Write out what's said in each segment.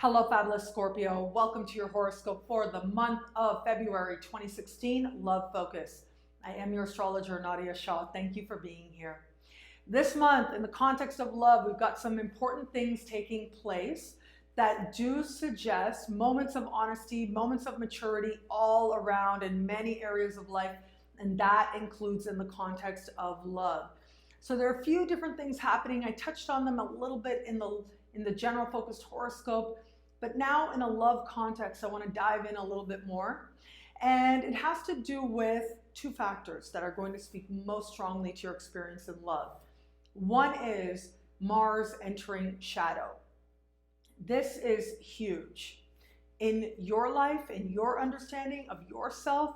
Hello, fabulous Scorpio. Welcome to your horoscope for the month of February 2016, Love Focus. I am your astrologer, Nadiya Shah. Thank you for being here. This month, in the context of love, we've got some important things taking place that do suggest moments of honesty, moments of maturity all around in many areas of life, and that includes in the context of love. So there are a few different things happening. I touched on them a little bit in the general focused horoscope, but now in a love context, I want to dive in a little bit more. And it has to do with two factors that are going to speak most strongly to your experience in love. One is Mars entering shadow. This is huge in your life, in your understanding of yourself,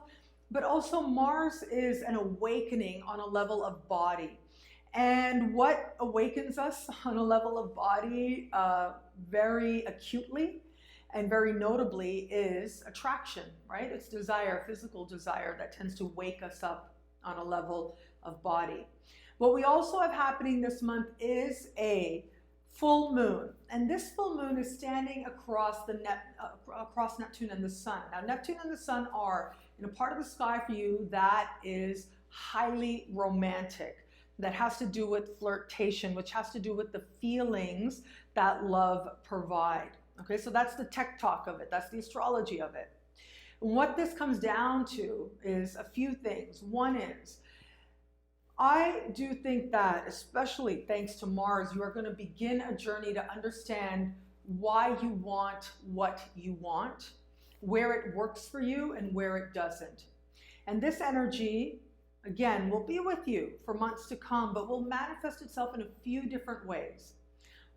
but also Mars is an awakening on a level of body. And what awakens us on a level of body very acutely and very notably is attraction, right? It's desire, physical desire that tends to wake us up on a level of body. What we also have happening this month is a full moon. And this full moon is standing across across Neptune and the Sun. Now, Neptune and the Sun are in a part of the sky for you that is highly romantic. That has to do with flirtation, which has to do with the feelings that love provide. Okay, so that's the tech talk of it. That's the astrology of it. And what this comes down to is a few things. One is, I do think that, especially thanks to Mars, you are going to begin a journey to understand why you want what you want, where it works for you and where it doesn't. And this energy, again, will be with you for months to come, but will manifest itself in a few different ways.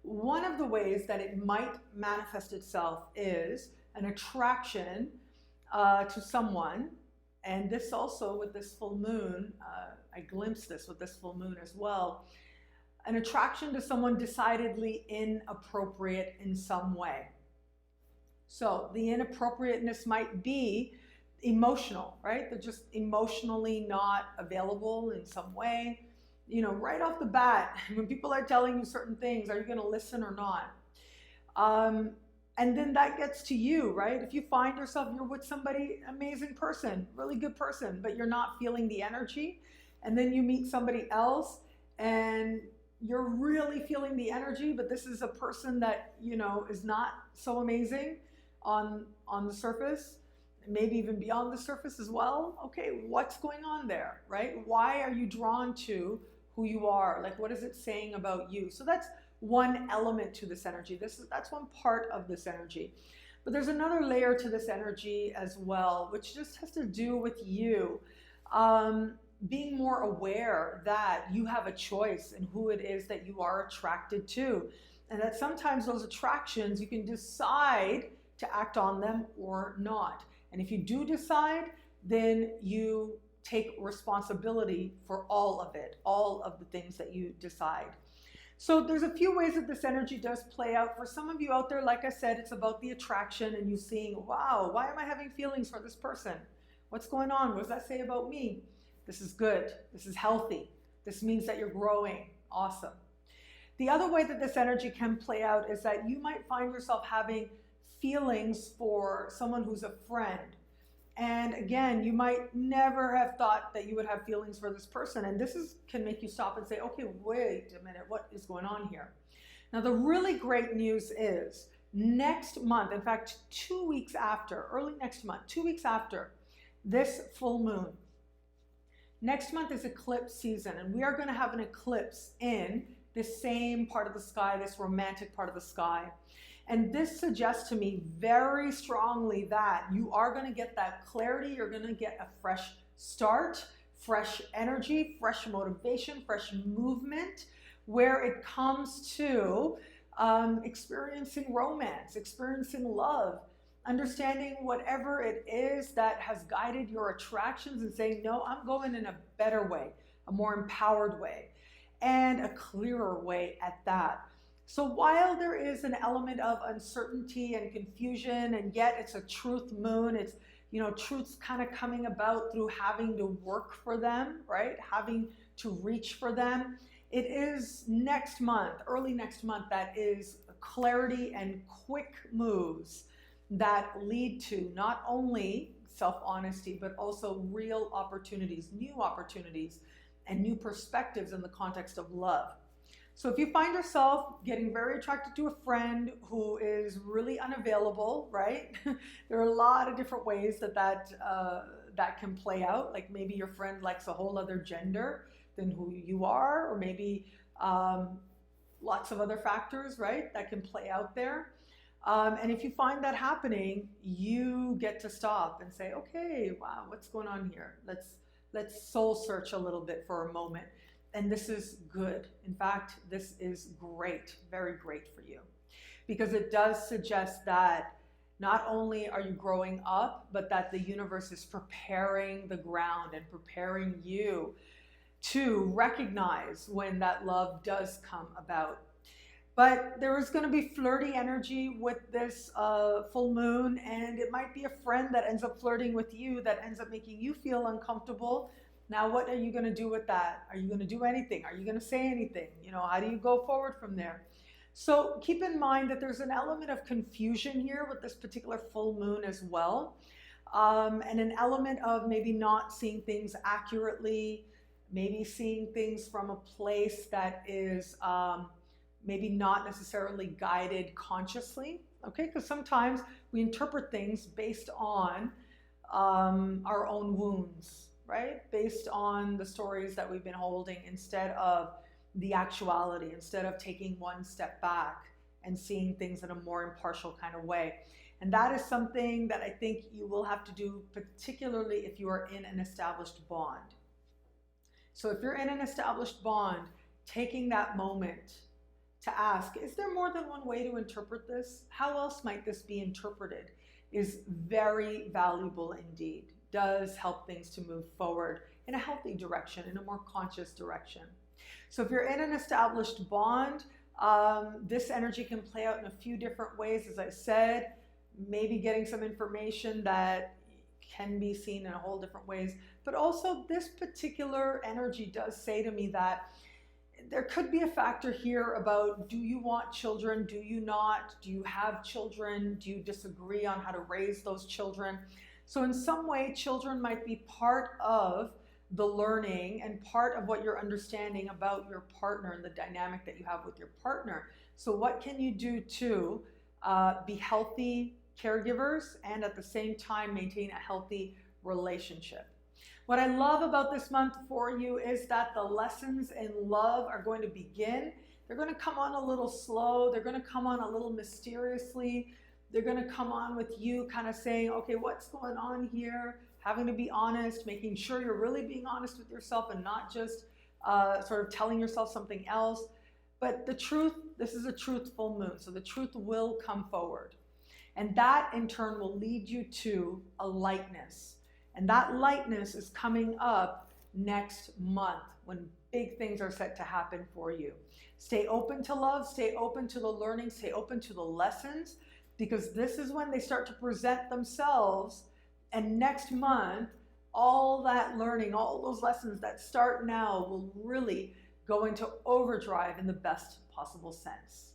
One of the ways that it might manifest itself is an attraction to someone. And this also with this full moon, I glimpsed this with this full moon as well. An attraction to someone decidedly inappropriate in some way. So the inappropriateness might be emotional, right? They're just emotionally not available in some way. You know, right off the bat, when people are telling you certain things, are you going to listen or not? And then that gets to you, right? If you find yourself, you're with somebody, amazing person, really good person, but you're not feeling the energy, and then you meet somebody else and you're really feeling the energy, but this is a person that, you know, is not so amazing on the surface, maybe even beyond the surface as well. Okay, what's going on there, right? Why are you drawn to who you are? Like, what is it saying about you? So that's one element to this energy. That's one part of this energy. But there's another layer to this energy as well, which just has to do with you being more aware that you have a choice in who it is that you are attracted to. And that sometimes those attractions, you can decide to act on them or not. And if you do decide, then you take responsibility for all of it, all of the things that you decide. So there's a few ways that this energy does play out. For some of you out there, like I said, it's about the attraction and you seeing, wow, why am I having feelings for this person? What's going on? What does that say about me? This is good. This is healthy. This means that you're growing. Awesome. The other way that this energy can play out is that you might find yourself having feelings for someone who's a friend. And again, you might never have thought that you would have feelings for this person. And this can make you stop and say, okay, wait a minute, what is going on here? Now, the really great news is next month, in fact, 2 weeks after, early next month, 2 weeks after this full moon, next month is eclipse season. And we are going to have an eclipse in this same part of the sky, this romantic part of the sky. And this suggests to me very strongly that you are going to get that clarity. You're going to get a fresh start, fresh energy, fresh motivation, fresh movement, where it comes to experiencing romance, experiencing love, understanding whatever it is that has guided your attractions and saying, no, I'm going in a better way, a more empowered way, and a clearer way at that. So while there is an element of uncertainty and confusion, and yet it's a truth moon, it's, you know, truth's kind of coming about through having to work for them, right? Having to reach for them. It is next month, early next month, that is clarity and quick moves that lead to not only self-honesty, but also real opportunities, new opportunities, and new perspectives in the context of love. So if you find yourself getting very attracted to a friend who is really unavailable, right? There are a lot of different ways that can play out. Like maybe your friend likes a whole other gender than who you are, or maybe lots of other factors, right, that can play out there. And if you find that happening, you get to stop and say, okay, wow, what's going on here? Let's soul search a little bit for a moment. And this is good. In fact, this is great, very great for you, because it does suggest that not only are you growing up, but that the universe is preparing the ground and preparing you to recognize when that love does come about. But there is going to be flirty energy with this full moon, and it might be a friend that ends up flirting with you, that ends up making you feel uncomfortable. Now, what are you going to do with that? Are you going to do anything? Are you going to say anything? You know, how do you go forward from there? So keep in mind that there's an element of confusion here with this particular full moon as well, and an element of maybe not seeing things accurately, maybe seeing things from a place that is maybe not necessarily guided consciously, okay? Because sometimes we interpret things based on our own wounds, right? Based on the stories that we've been holding, instead of the actuality, instead of taking one step back and seeing things in a more impartial kind of way. And that is something that I think you will have to do, particularly if you are in an established bond. So if you're in an established bond, taking that moment to ask, is there more than one way to interpret this? How else might this be interpreted? Is very valuable indeed. Does help things to move forward in a healthy direction, in a more conscious direction. So if you're in an established bond, this energy can play out in a few different ways. As I said, maybe getting some information that can be seen in a whole different ways. But also this particular energy does say to me that there could be a factor here about, do you want children? Do you not? Do you have children? Do you disagree on how to raise those children? So in some way, children might be part of the learning and part of what you're understanding about your partner and the dynamic that you have with your partner. So what can you do to be healthy caregivers and at the same time maintain a healthy relationship? What I love about this month for you is that the lessons in love are going to begin. They're going to come on a little slow. They're going to come on a little mysteriously. They're going to come on with you kind of saying, okay, what's going on here? Having to be honest, making sure you're really being honest with yourself and not just sort of telling yourself something else. But the truth, this is a truthful moon, so the truth will come forward. And that in turn will lead you to a lightness. And that lightness is coming up next month when big things are set to happen for you. Stay open to love, stay open to the learning, stay open to the lessons, because this is when they start to present themselves. And next month, all that learning, all those lessons that start now will really go into overdrive in the best possible sense.